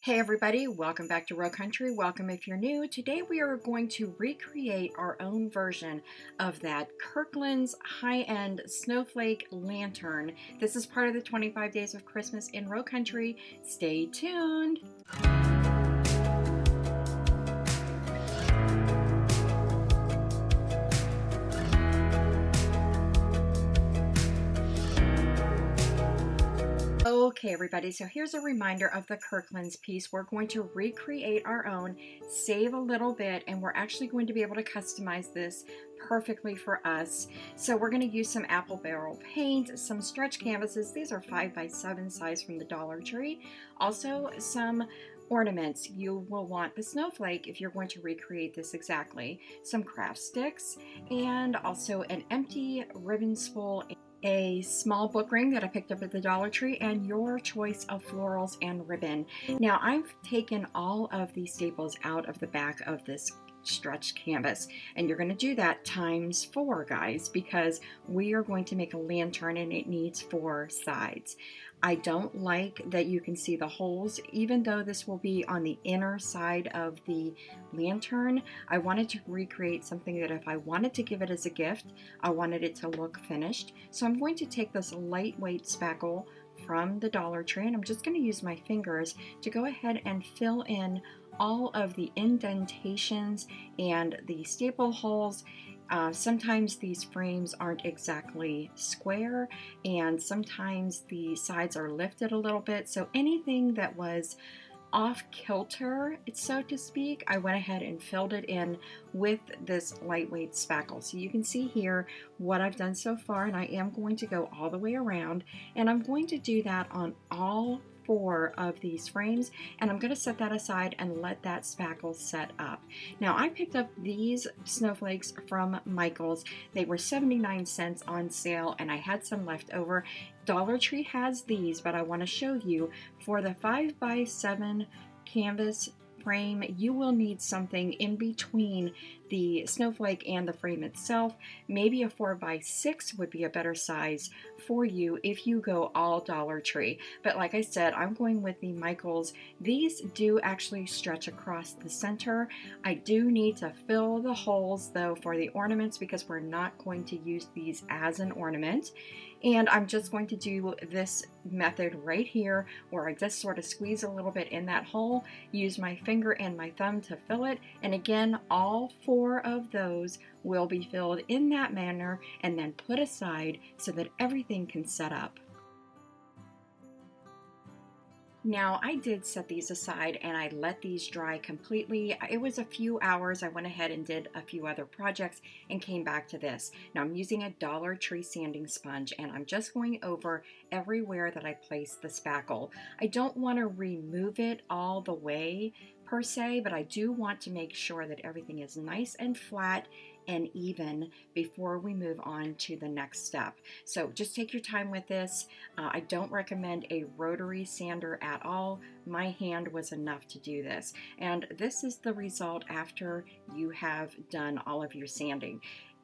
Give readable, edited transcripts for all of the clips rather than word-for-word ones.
Hey everybody, welcome back to Row Country. Welcome if you're new. Today we are going to recreate our own version of that Kirkland's high-end snowflake lantern. This is part of the 25 Days of Christmas in Row Country. Stay tuned. Okay, everybody, so here's a reminder of the Kirkland's piece. We're going to recreate our own, save a little bit, and we're actually going to be able to customize this perfectly for us. So we're going to use some apple barrel paint, some stretch canvases. These are 5x7 size from the Dollar Tree. Also some ornaments. You will want the snowflake if you're going to recreate this exactly. Some craft sticks, and also an empty ribbon spool, a small book ring that I picked up at the Dollar Tree, and your choice of florals and ribbon. Now I've taken all of these staples out of the back of this stretched canvas, and you're going to do that times 4, guys, because we are going to make a lantern and it needs 4 sides. I don't like that you can see the holes, even though this will be on the inner side of the lantern. I wanted to recreate something that if I wanted to give it as a gift, I wanted it to look finished. So I'm going to take this lightweight spackle from the Dollar Tree, and I'm just going to use my fingers to go ahead and fill in all of the indentations and the staple holes. Sometimes these frames aren't exactly square, and sometimes the sides are lifted a little bit, so anything that was off kilter, so to speak, I went ahead and filled it in with this lightweight spackle. So you can see here what I've done so far, and I am going to go all the way around, and I'm going to do that on all 4 of these frames, and I'm going to set that aside and let that spackle set up. Now I picked up these snowflakes from Michael's. They were 79 cents on sale, and I had some left over. Dollar Tree has these, but I want to show you for the 5x7 canvas frame, you will need something in between the snowflake and the frame itself. Maybe a 4x6 would be a better size for you if you go all Dollar Tree. But like I said, I'm going with the Michaels. These do actually stretch across the center. I do need to fill the holes though for the ornaments, because we're not going to use these as an ornament. And I'm just going to do this method right here, where I just sort of squeeze a little bit in that hole, use my finger and my thumb to fill it, and again, all 4 of those will be filled in that manner and then put aside so that everything can set up. Now I did set these aside and I let these dry completely. It was a few hours. I went ahead and did a few other projects and came back to this. Now I'm using a Dollar Tree sanding sponge, and I'm just going over everywhere that I place the spackle. I don't want to remove it all the way per se, but I do want to make sure that everything is nice and flat and even before we move on to the next step. So just take your time with this. I don't recommend a rotary sander at all. My hand was enough to do this. And this is the result after you have done all of your sanding.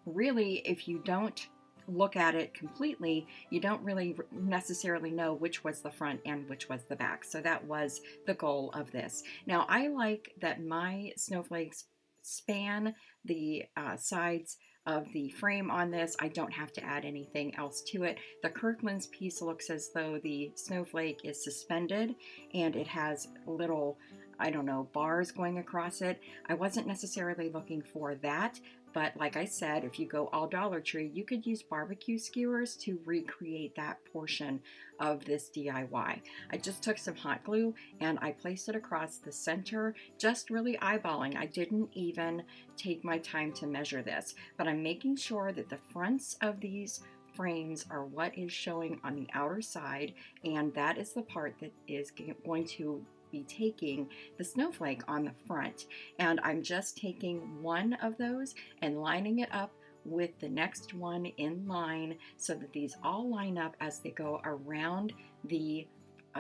Really, if you don't look at it completely, you don't really necessarily know which was the front and which was the back. So that was the goal of this. Now I like that my snowflakes span the sides of the frame on this. I don't have to add anything else to it. The Kirkland's piece looks as though the snowflake is suspended and it has little, I don't know, bars going across it. I wasn't necessarily looking for that, but like I said, if you go all Dollar Tree, you could use barbecue skewers to recreate that portion of this DIY. I just took some hot glue and I placed it across the center, just really eyeballing. I didn't even take my time to measure this, but I'm making sure that the fronts of these frames are what is showing on the outer side, and that is the part that is going to be taking the snowflake on the front. And I'm just taking one of those and lining it up with the next one in line so that these all line up as they go around the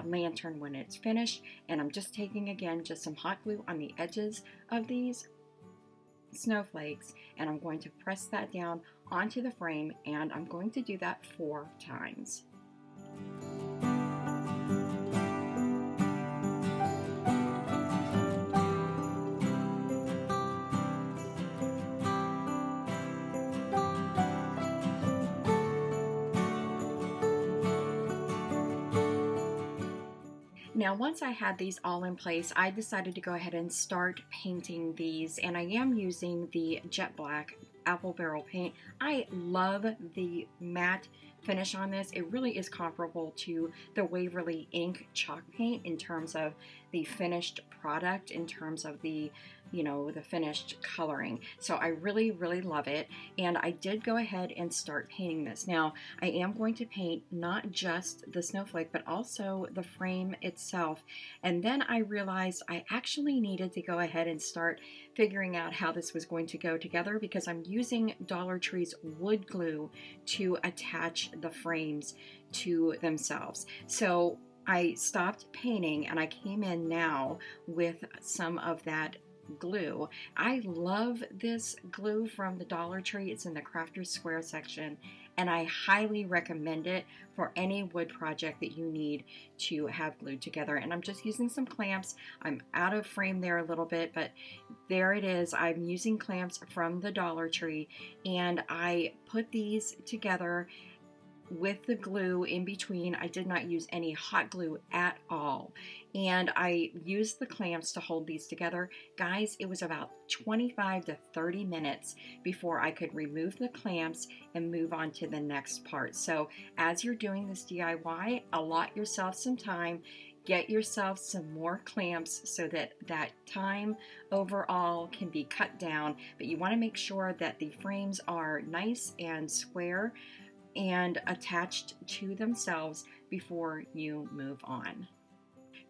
lantern when it's finished. And I'm just taking, again, just some hot glue on the edges of these snowflakes, and I'm going to press that down onto the frame, and I'm going to do that 4 times. Now, once I had these all in place, I decided to go ahead and start painting these, and I am using the jet black apple barrel paint. I love the matte finish on this. It really is comparable to the Waverly ink chalk paint in terms of the finished product, in terms of the the finished coloring. So I really, really love it. And I did go ahead and start painting this. Now, I am going to paint not just the snowflake, but also the frame itself. And then I realized I actually needed to go ahead and start figuring out how this was going to go together, because I'm using Dollar Tree's wood glue to attach the frames to themselves. So I stopped painting and I came in now with some of that glue. I love this glue from the Dollar Tree. It's in the Crafter's Square section, and I highly recommend it for any wood project that you need to have glued together. And I'm just using some clamps. I'm out of frame there a little bit, but there it is. I'm using clamps from the Dollar Tree, and I put these together with the glue in between. I did not use any hot glue at all, and I used the clamps to hold these together. Guys, it was about 25 to 30 minutes before I could remove the clamps and move on to the next part. So as you're doing this DIY, allot yourself some time. Get yourself some more clamps so that that time overall can be cut down, but you want to make sure that the frames are nice and square and attached to themselves before you move on.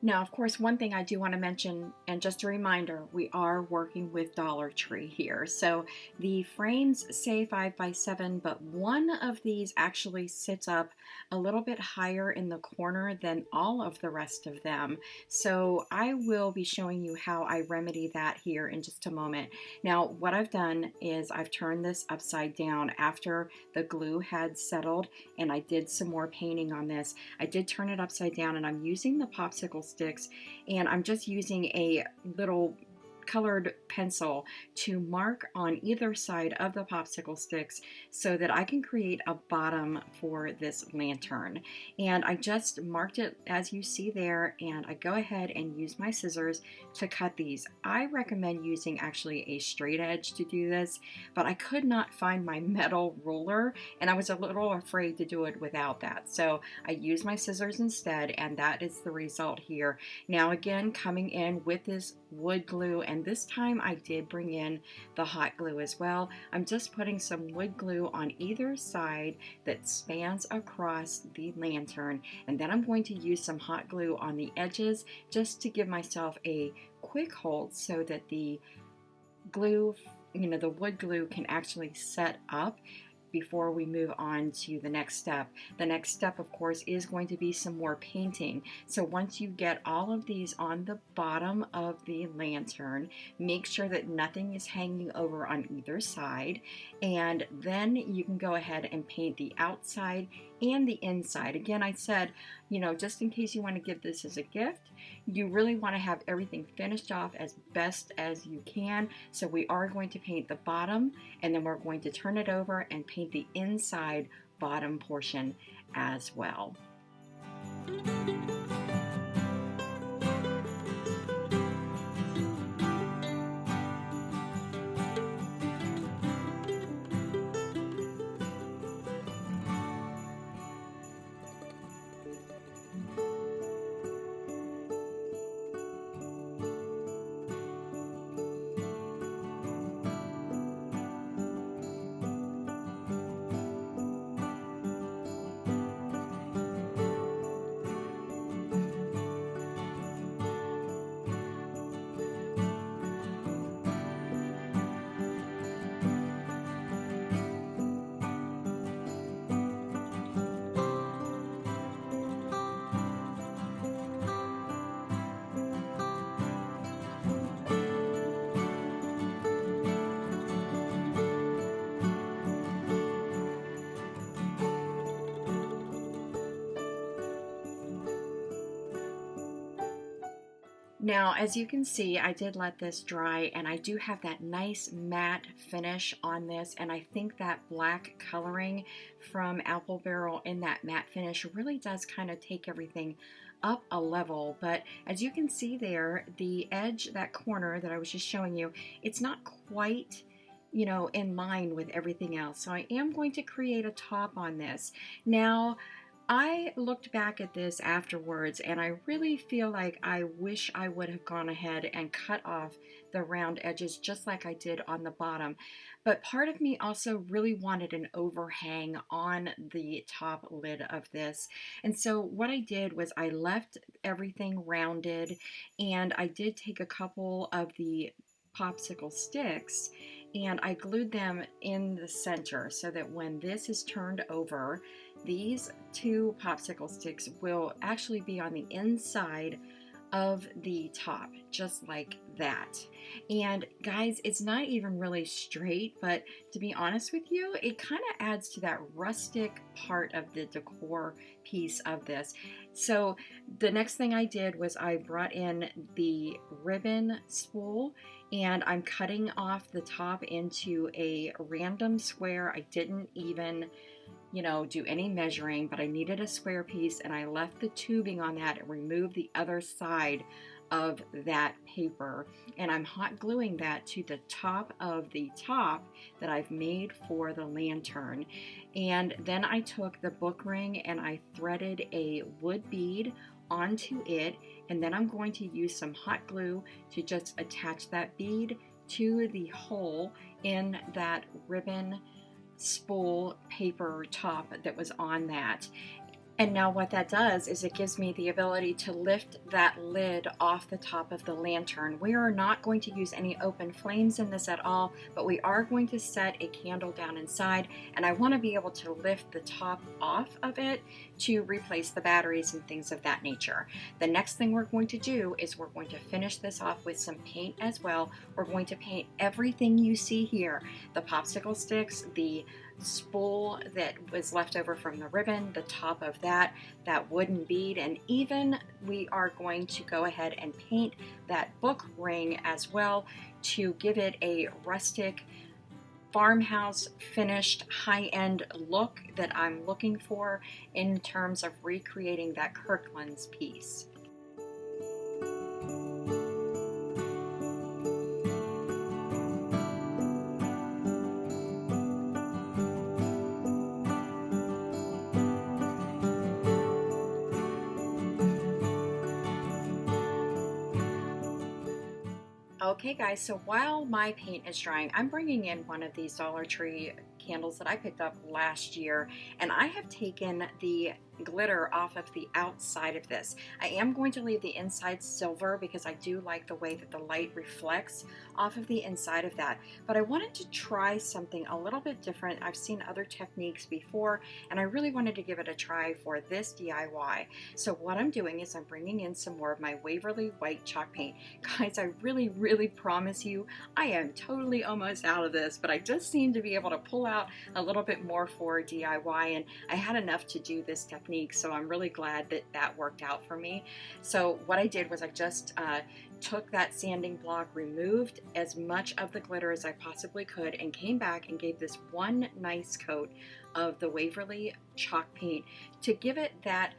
Now, of course, one thing I do want to mention, and just a reminder, we are working with Dollar Tree here. So the frames say 5x7, but one of these actually sits up a little bit higher in the corner than all of the rest of them. So I will be showing you how I remedy that here in just a moment. Now, what I've done is I've turned this upside down after the glue had settled, and I did some more painting on this. I did turn it upside down, and I'm using the popsicle sticks, and I'm just using a little colored pencil to mark on either side of the popsicle sticks so that I can create a bottom for this lantern. And I just marked it as you see there, and I go ahead and use my scissors to cut these. I recommend using actually a straight edge to do this, but I could not find my metal ruler, and I was a little afraid to do it without that. So I used my scissors instead, and that is the result here. Now again, coming in with this wood glue, and this time I did bring in the hot glue as well. I'm just putting some wood glue on either side that spans across the lantern, and then I'm going to use some hot glue on the edges just to give myself a quick hold so that the glue, the wood glue can actually set up before we move on to the next step. The next step, of course, is going to be some more painting. So once you get all of these on the bottom of the lantern, make sure that nothing is hanging over on either side, and then you can go ahead and paint the outside and the inside. Again, I said, just in case you want to give this as a gift, you really want to have everything finished off as best as you can. So we are going to paint the bottom, and then we're going to turn it over and paint the inside bottom portion as well. Now, as you can see, I did let this dry, and I do have that nice matte finish on this, and I think that black coloring from Apple Barrel in that matte finish really does kind of take everything up a level. But as you can see there, the edge, that corner that I was just showing you, it's not quite, you know, in line with everything else. So I am going to create a top on this. Now, I looked back at this afterwards and I really feel like I wish I would have gone ahead and cut off the round edges just like I did on the bottom. But part of me also really wanted an overhang on the top lid of this. And so what I did was I left everything rounded, and I did take a couple of the popsicle sticks and I glued them in the center so that when this is turned over, these two popsicle sticks will actually be on the inside of the top, just like that. And guys, it's not even really straight, but to be honest with you, it kind of adds to that rustic part of the decor piece of this. So the next thing I did was I brought in the ribbon spool, and I'm cutting off the top into a random square. I didn't even, you know, do any measuring, but I needed a square piece, and I left the tubing on that and removed the other side of that paper, and I'm hot gluing that to the top of the top that I've made for the lantern. And then I took the book ring and I threaded a wood bead onto it, and then I'm going to use some hot glue to just attach that bead to the hole in that ribbon spool paper top that was on that. And now what that does is it gives me the ability to lift that lid off the top of the lantern. We are not going to use any open flames in this at all, but we are going to set a candle down inside, and I want to be able to lift the top off of it to replace the batteries and things of that nature. The next thing we're going to do is we're going to finish this off with some paint as well. We're going to paint everything you see here, the popsicle sticks, the spool that was left over from the ribbon, the top of that wooden bead, and even we are going to go ahead and paint that book ring as well to give it a rustic farmhouse finished high-end look that I'm looking for in terms of recreating that Kirklands piece. Okay guys, so while my paint is drying, I'm bringing in one of these Dollar Tree candles that I picked up last year, and I have taken the glitter off of the outside of this. I am going to leave the inside silver because I do like the way that the light reflects off of the inside of that, but I wanted to try something a little bit different. I've seen other techniques before, and I really wanted to give it a try for this DIY. So what I'm doing is I'm bringing in some more of my Waverly white chalk paint. Guys, I really promise you I am totally almost out of this, but I just seem to be able to pull out a little bit more for DIY, and I had enough to do this technique, so I'm really glad that that worked out for me. So what I did was I just took that sanding block, removed as much of the glitter as I possibly could, and came back and gave this one nice coat of the Waverly chalk paint to give it that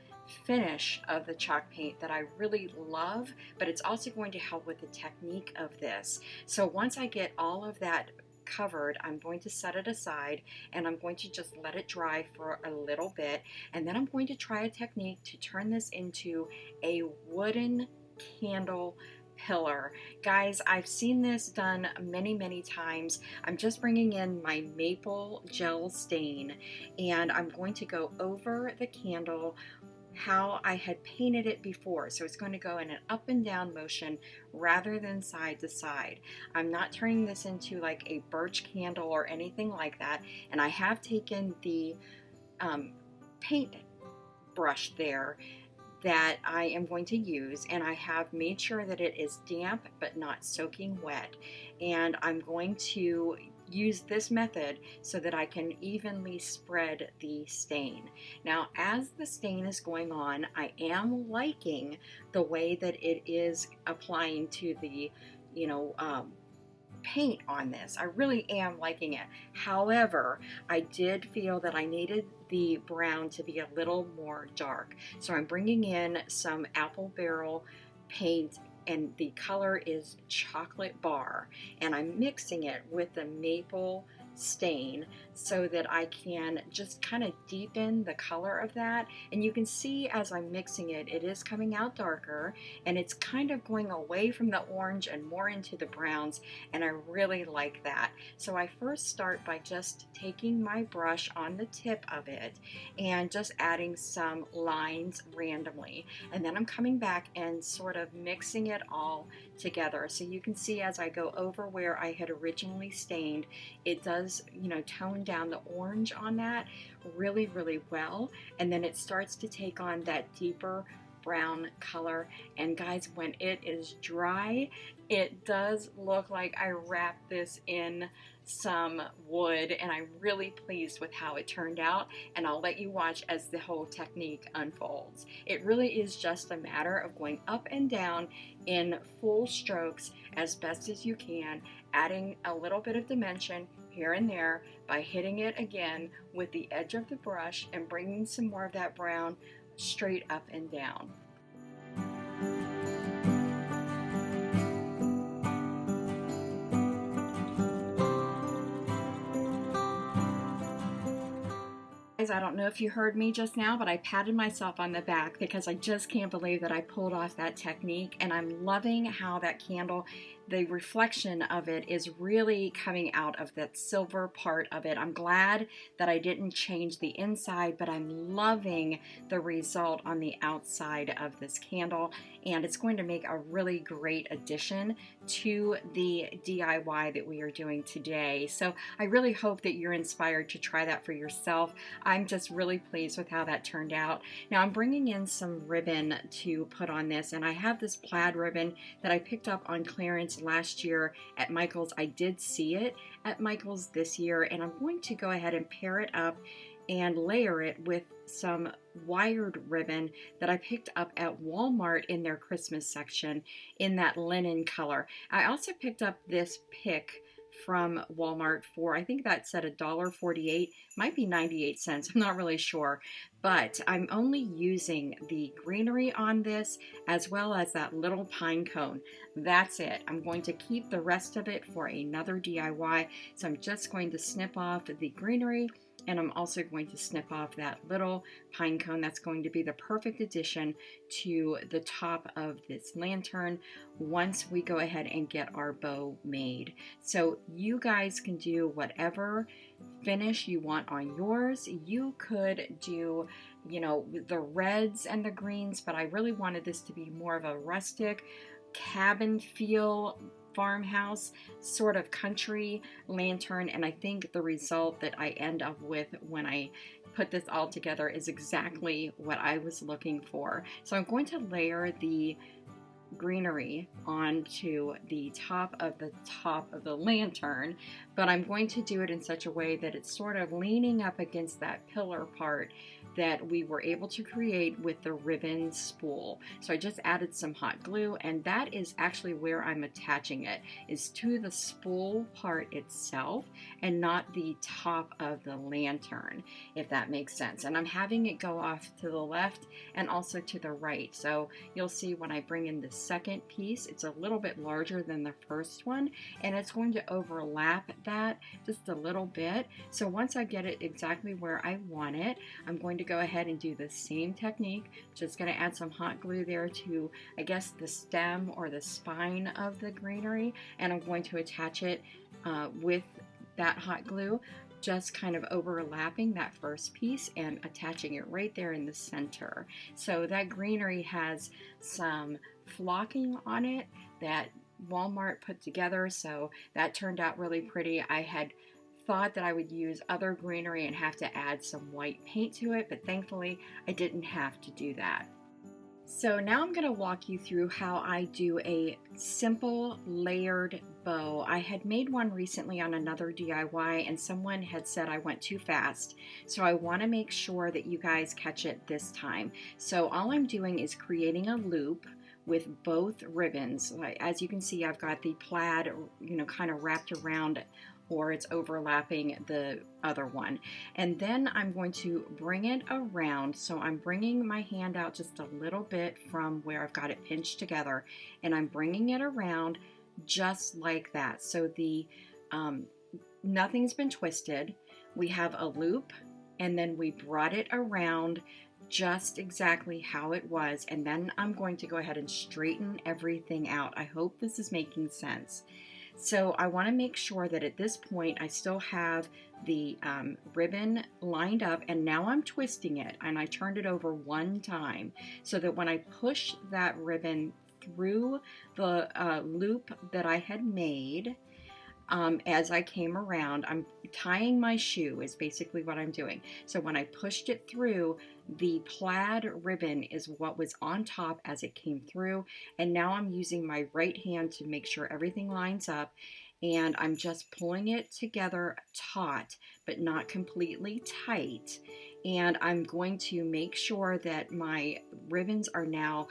finish of the chalk paint that I really love, but it's also going to help with the technique of this. So once I get all of that covered, I'm going to set it aside and I'm going to just let it dry for a little bit, and then I'm going to try a technique to turn this into a wooden candle pillar. Guys, I've seen this done many times. I'm just bringing in my maple gel stain and I'm going to go over the candle how I had painted it before. So it's going to go in an up and down motion rather than side to side. I'm not turning this into like a birch candle or anything like that. And I have taken the paint brush there that I am going to use, and I have made sure that it is damp but not soaking wet. And I'm going to use this method so that I can evenly spread the stain. Now, as the stain is going on, I am liking the way that it is applying to the, paint on this. I really am liking it. However, I did feel that I needed the brown to be a little more dark. So I'm bringing in some apple barrel paint, and the color is chocolate bar, and I'm mixing it with the maple stain so that I can just kind of deepen the color of that. And you can see as I'm mixing it, it is coming out darker, and it's kind of going away from the orange and more into the browns, and I really like that. So I first start by just taking my brush on the tip of it and just adding some lines randomly, and then I'm coming back and sort of mixing it all together. So you can see as I go over where I had originally stained, it does, tone down the orange on that really, really well. And then it starts to take on that deeper brown color. And guys, when it is dry, it does look like I wrapped this in some wood, and I'm really pleased with how it turned out, and I'll let you watch as the whole technique unfolds. It really is just a matter of going up and down in full strokes as best as you can, adding a little bit of dimension here and there by hitting it again with the edge of the brush and bringing some more of that brown straight up and down. I don't know if you heard me just now, but I patted myself on the back because I just can't believe that I pulled off that technique, and I'm loving how that candle, the reflection of it is really coming out of that silver part of it. I'm glad that I didn't change the inside, but I'm loving the result on the outside of this candle, and it's going to make a really great addition to the DIY that we are doing today. So I really hope that you're inspired to try that for yourself. I'm just really pleased with how that turned out. Now I'm bringing in some ribbon to put on this, and I have this plaid ribbon that I picked up on clearance last year at Michael's. I did see it at Michael's this year, and I'm going to go ahead and pair it up and layer it with some wired ribbon that I picked up at Walmart in their Christmas section in that linen color. I also picked up this pick from Walmart for, I think that said $1.48, might be 98 cents, I'm not really sure, but I'm only using the greenery on this as well as that little pine cone. That's it. I'm going to keep the rest of it for another DIY, so I'm just going to snip off the greenery, and I'm also going to snip off that little pine cone. That's going to be the perfect addition to the top of this lantern once we go ahead and get our bow made. So you guys can do whatever finish you want on yours. You could do, the reds and the greens, but I really wanted this to be more of a rustic cabin feel, farmhouse sort of country lantern, and I think the result that I end up with when I put this all together is exactly what I was looking for. So I'm going to layer the greenery onto the top of the lantern, but I'm going to do it in such a way that it's sort of leaning up against that pillar part that we were able to create with the ribbon spool. So I just added some hot glue, and that is actually where I'm attaching it, is to the spool part itself and not the top of the lantern, if that makes sense. And I'm having it go off to the left and also to the right. So you'll see when I bring in the second piece, it's a little bit larger than the first one, and it's going to overlap that just a little bit. So once I get it exactly where I want it, I'm going to go ahead and do the same technique. Just going to add some hot glue there to, I guess, the stem or the spine of the greenery, and I'm going to attach it with that hot glue, just kind of overlapping that first piece and attaching it right there in the center. So that greenery has some flocking on it that Walmart put together, so that turned out really pretty. I had thought that I would use other greenery and have to add some white paint to it, but thankfully I didn't have to do that. So now I'm going to walk you through how I do a simple layered bow. I had made one recently on another DIY, and someone had said I went too fast. So I want to make sure that you guys catch it this time. So all I'm doing is creating a loop with both ribbons. Like, as you can see, I've got the plaid, kind of wrapped around, or it's overlapping the other one. And then I'm going to bring it around. So I'm bringing my hand out just a little bit from where I've got it pinched together, and I'm bringing it around just like that. So the nothing's been twisted. We have a loop, and then we brought it around just exactly how it was. And then I'm going to go ahead and straighten everything out. I hope this is making sense. So I want to make sure that at this point I still have the ribbon lined up, and now I'm twisting it, and I turned it over one time so that when I push that ribbon through the loop that I had made, as I came around, I'm tying my shoe is basically what I'm doing. So when I pushed it through, the plaid ribbon is what was on top as it came through. And now I'm using my right hand to make sure everything lines up. And I'm just pulling it together taut, but not completely tight. And I'm going to make sure that my ribbons are now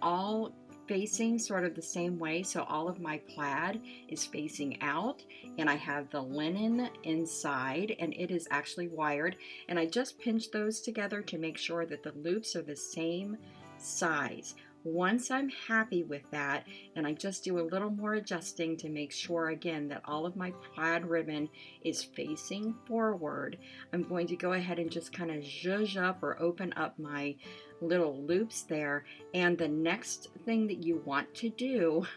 all facing sort of the same way. So all of my plaid is facing out, and I have the linen inside, and it is actually wired. And I just pinch those together to make sure that the loops are the same size. Once I'm happy with that, and I just do a little more adjusting to make sure again that all of my plaid ribbon is facing forward, I'm going to go ahead and just kind of zhuzh up or open up my little loops there. And the next thing that you want to do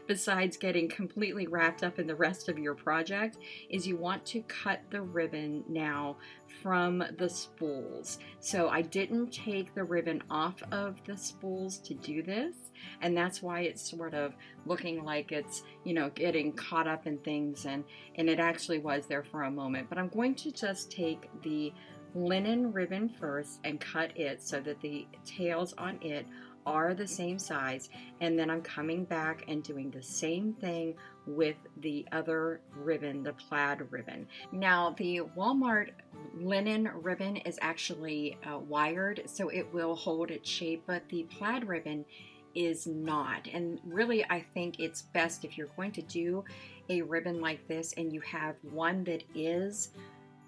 besides getting completely wrapped up in the rest of your project is you want to cut the ribbon now from the spools. So I didn't take the ribbon off of the spools to do this, and that's why it's sort of looking like it's getting caught up in things, and it actually was there for a moment. But I'm going to just take the linen ribbon first and cut it so that the tails on it are the same size, and then I'm coming back and doing the same thing with the other ribbon, the plaid ribbon. Now the Walmart linen ribbon is actually wired, so it will hold its shape, but the plaid ribbon is not. And really, I think it's best if you're going to do a ribbon like this and you have one that is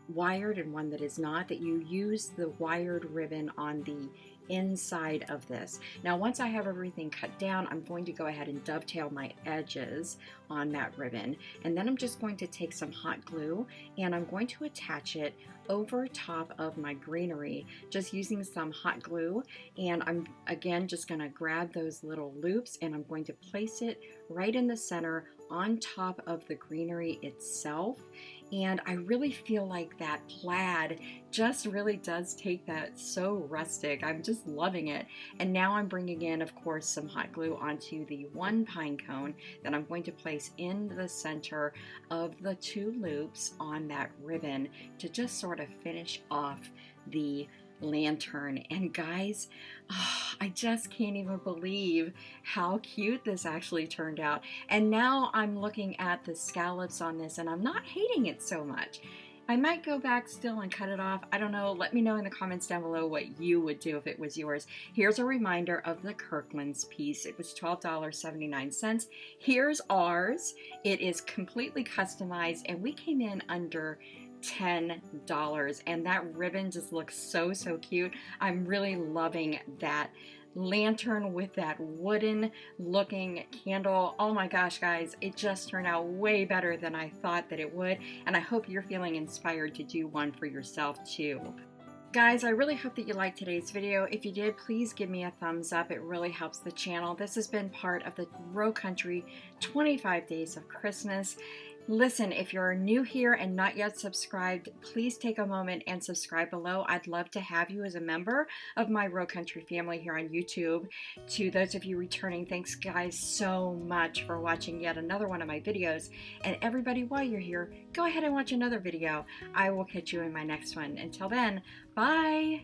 wired and one that is not, that you use the wired ribbon on the inside of this. Now once I have everything cut down, I'm going to go ahead and dovetail my edges on that ribbon, and then I'm just going to take some hot glue and I'm going to attach it over top of my greenery, just using some hot glue. And I'm again just going to grab those little loops and I'm going to place it right in the center on top of the greenery itself. And I really feel like that plaid just really does take that so rustic. I'm just loving it. And now I'm bringing in, of course, some hot glue onto the one pine cone that I'm going to place in the center of the two loops on that ribbon to just sort of finish off the lantern. And guys, I just can't even believe how cute this actually turned out. And now I'm looking at the scallops on this and I'm not hating it so much. I might go back still and cut it off. I don't know. Let me know in the comments down below what you would do if it was yours. Here's a reminder of the Kirklands piece. It was $12.79. Here's ours. It is completely customized and we came in under $10, and that ribbon just looks so cute. I'm really loving that lantern with that wooden looking candle. Oh my gosh, guys, it just turned out way better than I thought that it would, and I hope you're feeling inspired to do one for yourself too. Guys, I really hope that you liked today's video. If you did, please give me a thumbs up. It really helps the channel. This has been part of the Row Country 25 Days of Christmas. Listen, if you're new here and not yet subscribed, please take a moment and subscribe below. I'd love to have you as a member of my Row Country family here on YouTube. To those of you returning, thanks guys so much for watching yet another one of my videos. And everybody, while you're here, go ahead and watch another video. I will catch you in my next one. Until then, bye!